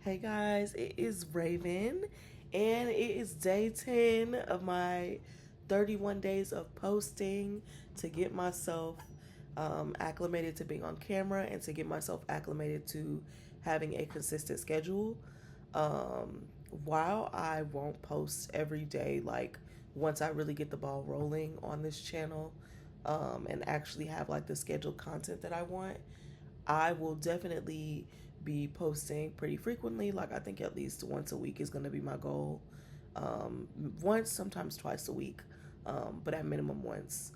Hey guys, it is Raven, and it is day 10 of my 31 days of posting to get myself acclimated to being on camera and to get myself acclimated to having a consistent schedule. Um, while I won't post every day, like once I really get the ball rolling on this channel and actually have like the scheduled content that I want, I will definitely be posting pretty frequently. Like, I think at least once a week is going to be my goal. Um, Once, sometimes twice a week, but at minimum once.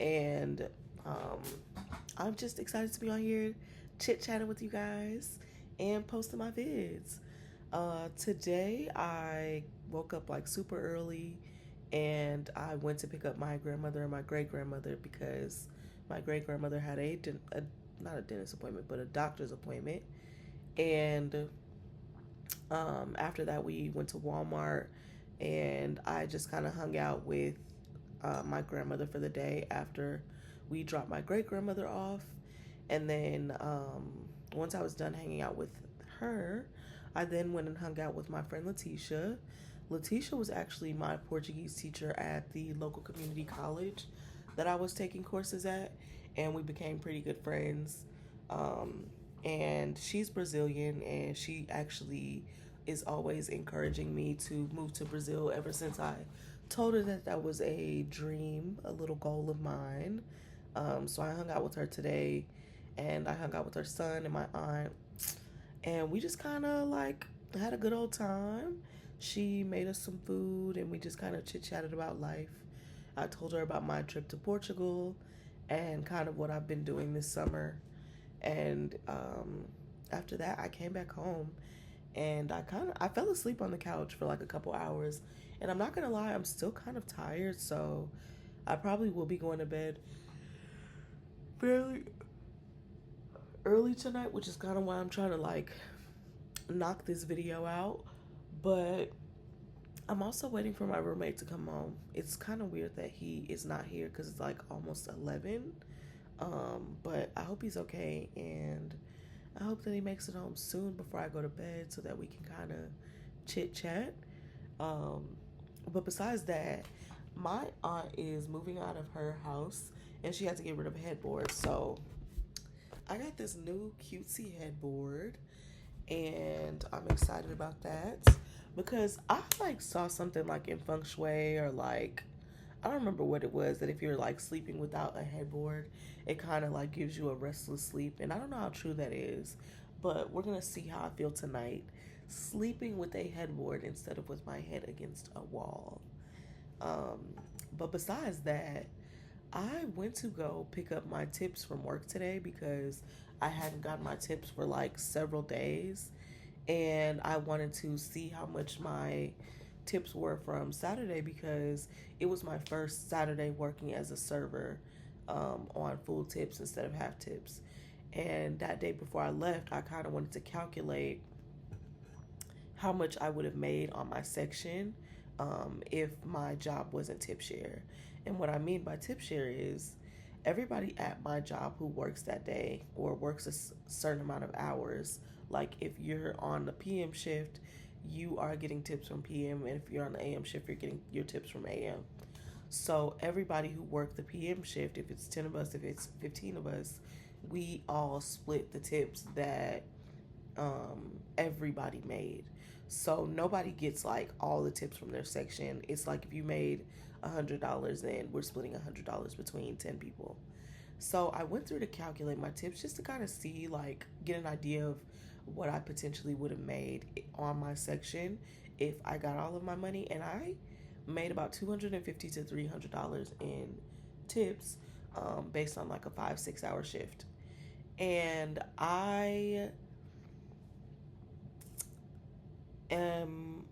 And um, I'm just excited to be on here chit chatting with you guys and posting my vids. Today, I woke up like super early and I went to pick up my grandmother and my great grandmother because my great grandmother had a not a dentist appointment, but a doctor's appointment. And after that, we went to Walmart, and I just kind of hung out with my grandmother for the day after we dropped my great grandmother off. And then once I was done hanging out with her, I then went and hung out with my friend Letitia. Letitia was actually my Portuguese teacher at the local community college that I was taking courses at, and we became pretty good friends. Um, and she's Brazilian, and she actually is always encouraging me to move to Brazil ever since I told her that that was a dream, a little goal of mine. So I hung out with her today, and I hung out with her son and my aunt, and we just kind of like had a good old time. She made us some food, and we just kind of chit chatted about life. I told her about my trip to Portugal and kind of what I've been doing this summer. And after that, I came back home, and I fell asleep on the couch for like a couple hours. And I'm not gonna lie, I'm still kind of tired, so I probably will be going to bed fairly early tonight, which is kind of why I'm trying to like knock this video out. But I'm also waiting for my roommate to come home. It's kind of weird that he is not here because it's like almost 11. But I hope he's okay, and I hope that he makes it home soon before I go to bed so that we can kind of chit chat. Um, but besides that, my aunt is moving out of her house and she had to get rid of a headboard. So I got this new cutesy headboard, and I'm excited about that because I like saw something like in feng shui, or like I don't remember what it was, that if you're like sleeping without a headboard, it kind of like gives you a restless sleep. And I don't know how true that is, but we're gonna see how I feel tonight sleeping with a headboard instead of with my head against a wall. Um, but besides that, I went to go pick up my tips from work today because I hadn't gotten my tips for like several days, and I wanted to see how much my tips were from Saturday because it was my first Saturday working as a server on full tips instead of half tips. And that day before I left, I kind of wanted to calculate how much I would have made on my section if my job wasn't tip share. And what I mean by tip share is everybody at my job who works that day or works a certain amount of hours, like if you're on the PM shift, you are getting tips from PM, and if you're on the AM shift, you're getting your tips from AM. So everybody who worked the PM shift, if it's 10 of us, if it's 15 of us, we all split the tips that everybody made. So nobody gets like all the tips from their section. It's like if you made $100, then we're splitting $100 between 10 people. So I went through to calculate my tips just to kind of see, like, get an idea of what I potentially would have made on my section if I got all of my money. And I made about $250 to $300 in tips based on like a 5-6 hour shift. And I am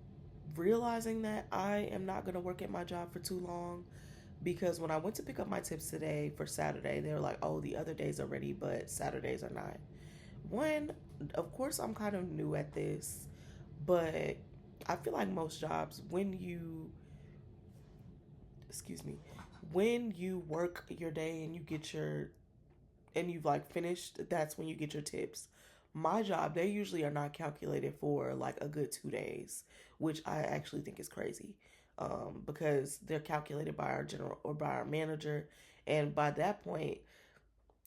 realizing that I am not going to work at my job for too long because when I went to pick up my tips today for Saturday, they were like, oh, the other days are ready, but Saturdays are not. When, of course, I'm kind of new at this, but I feel like most jobs, excuse me, when you work your day and you get your, and you've like finished, that's when you get your tips. my job, they usually are not calculated for like a good 2 days, which I actually think is crazy, because they're calculated by our general or by our manager. And by that point,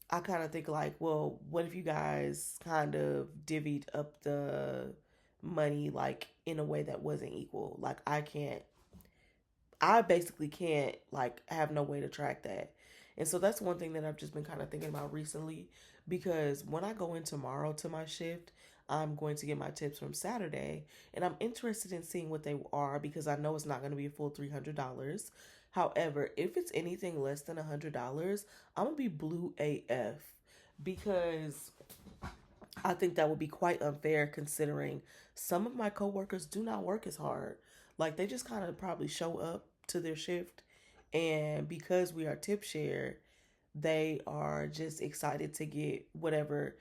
I kind of think like, well, what if you guys kind of divvied up the money like in a way that wasn't equal? Like I basically can't like have no way to track that. And so that's one thing that I've just been kind of thinking about recently, because when I go in tomorrow to my shift, I'm going to get my tips from Saturday, and I'm interested in seeing what they are because I know it's not going to be a full $300. However, if it's anything less than $100, I'm going to be blue AF, because I think that would be quite unfair considering some of my coworkers do not work as hard. Like they just kind of probably show up to their shift, and because we are tip share, they are just excited to get whatever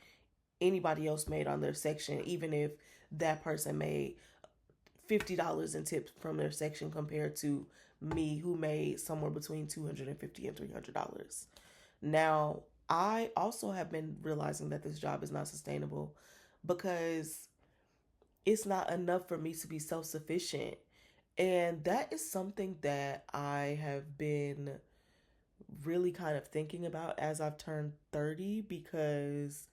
anybody else made on their section, even if that person made $50 in tips from their section compared to me who made somewhere between $250 and $300. Now, I also have been realizing that this job is not sustainable because it's not enough for me to be self sufficient. And that is something that I have been really kind of thinking about as I've turned 30, because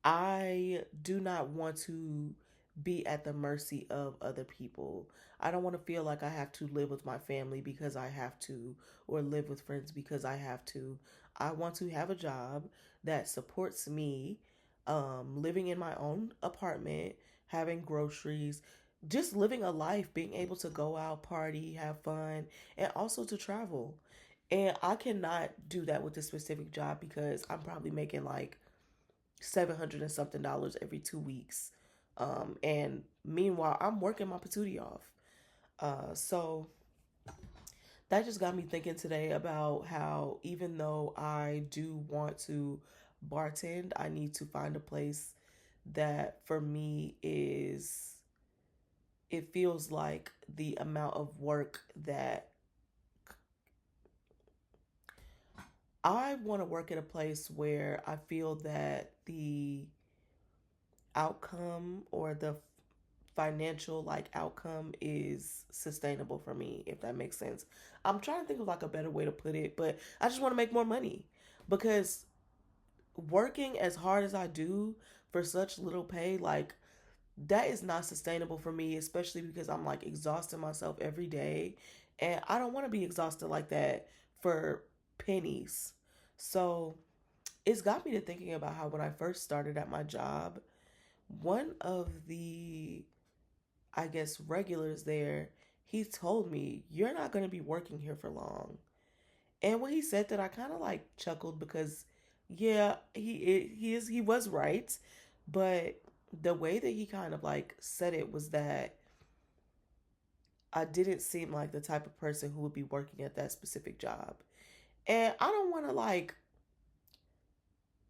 I do not want to be at the mercy of other people. I don't want to feel like I have to live with my family because I have to, or live with friends because I have to. I want to have a job that supports me, living in my own apartment, having groceries, just living a life, being able to go out, party, have fun, and also to travel. And I cannot do that with this specific job because I'm probably making like 700 and something dollars every 2 weeks. And meanwhile, I'm working my patootie off. So that just got me thinking today about how even though I do want to bartend, I need to find a place that for me is, it feels like the amount of work that I want to work at a place where I feel that the outcome or the financial like outcome is sustainable for me, if that makes sense. I'm trying to think of like a better way to put it, but I just want to make more money, because working as hard as I do for such little pay, like that is not sustainable for me, especially because I'm like exhausting myself every day, and I don't want to be exhausted like that for pennies. So it's got me to thinking about how when I first started at my job, one of the, I guess, regulars there, he told me, "You're not going to be working here for long." And when he said that, I kind of like chuckled because, yeah, he was right, but the way that he kind of like said it was that I didn't seem like the type of person who would be working at that specific job. And I don't want to like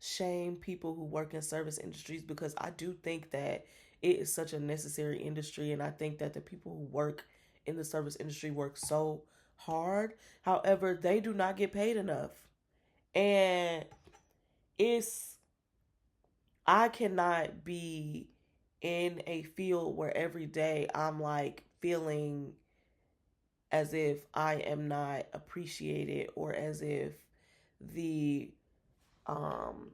shame people who work in service industries, because I do think that it is such a necessary industry, and I think that the people who work in the service industry work so hard. However, they do not get paid enough. And it's, I cannot be in a field where every day I'm like feeling as if I am not appreciated, or as if the um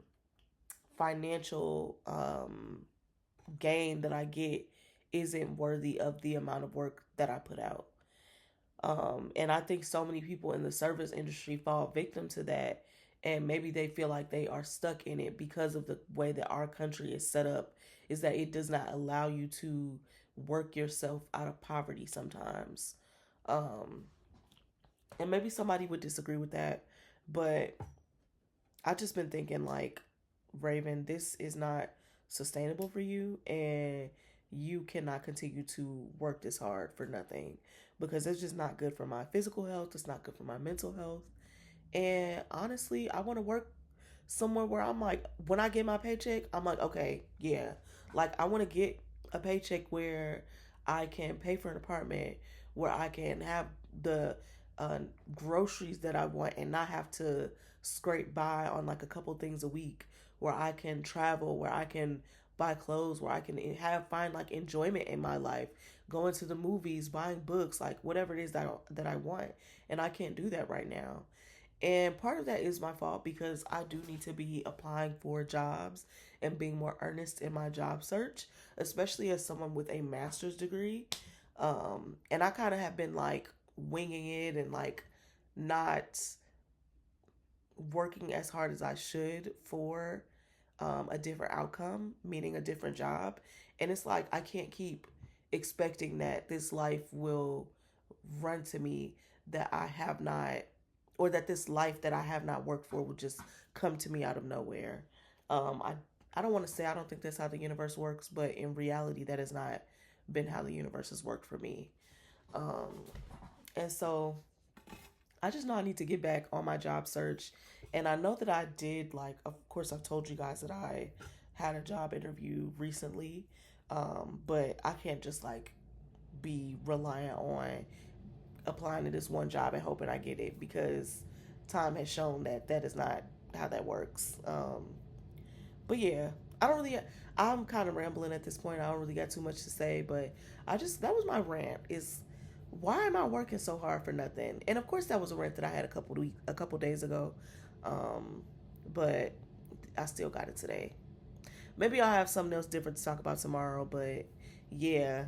financial gain that I get isn't worthy of the amount of work that I put out. And I think so many people in the service industry fall victim to that. And maybe they feel like they are stuck in it because of the way that our country is set up, is that it does not allow you to work yourself out of poverty sometimes. Um, and maybe somebody would disagree with that, but I just been thinking like, Raven, this is not sustainable for you, and you cannot continue to work this hard for nothing, because it's just not good for my physical health. It's not good for my mental health. And honestly, I want to work somewhere where I'm like, when I get my paycheck, I'm like, okay, yeah. Like, I want to get a paycheck where I can pay for an apartment, where I can have the uh, groceries that I want and not have to scrape by on like a couple things a week, where I can travel, where I can buy clothes, where I can find like enjoyment in my life, going to the movies, buying books, like whatever it is that I want. And I can't do that right now. And part of that is my fault because I do need to be applying for jobs and being more earnest in my job search, especially as someone with a master's degree. And I kind of have been like winging it and like not working as hard as I should for a different outcome, meaning a different job. And it's like I can't keep expecting that this life will run to me that I have not, or that this life that I have not worked for will just come to me out of nowhere. I don't want to say I don't think that's how the universe works, but in reality, that has not been how the universe has worked for me. Um, and so I just know I need to get back on my job search. And I know that I did, like, of course, I've told you guys that I had a job interview recently. But I can't just like be reliant on applying to this one job and hoping I get it, because time has shown that that is not how that works. But yeah, I don't really. I'm kind of rambling at this point. I don't really got too much to say, but that was my rant. Is why am I working so hard for nothing? And of course, that was a rant that I had a couple days ago, um, but I still got it today. Maybe I'll have something else different to talk about tomorrow. But yeah,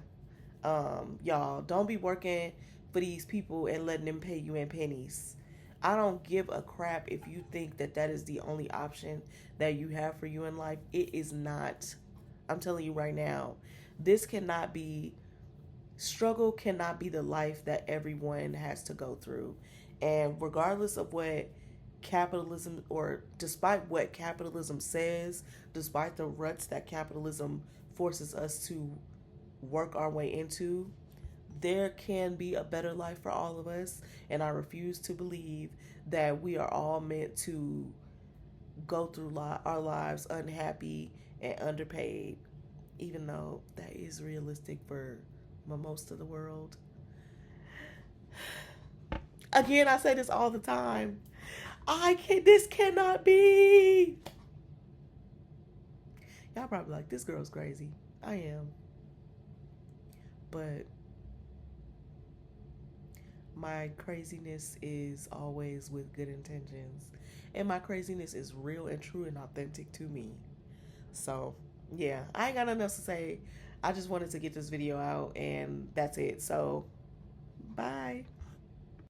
y'all don't be working for these people and letting them pay you in pennies. I don't give a crap if you think that that is the only option that you have for you in life. It is not. I'm telling you right now, this cannot be, struggle cannot be the life that everyone has to go through. And regardless of what capitalism, or despite what capitalism says, despite the ruts that capitalism forces us to work our way into, there can be a better life for all of us. And I refuse to believe that we are all meant to go through our lives unhappy and underpaid, even though that is realistic for most of the world. Again, I say this all the time. This cannot be. Y'all probably like, this girl's crazy. I am. But my craziness is always with good intentions. And my craziness is real and true and authentic to me. So, yeah, I ain't got nothing else to say. I just wanted to get this video out, and that's it. So, bye.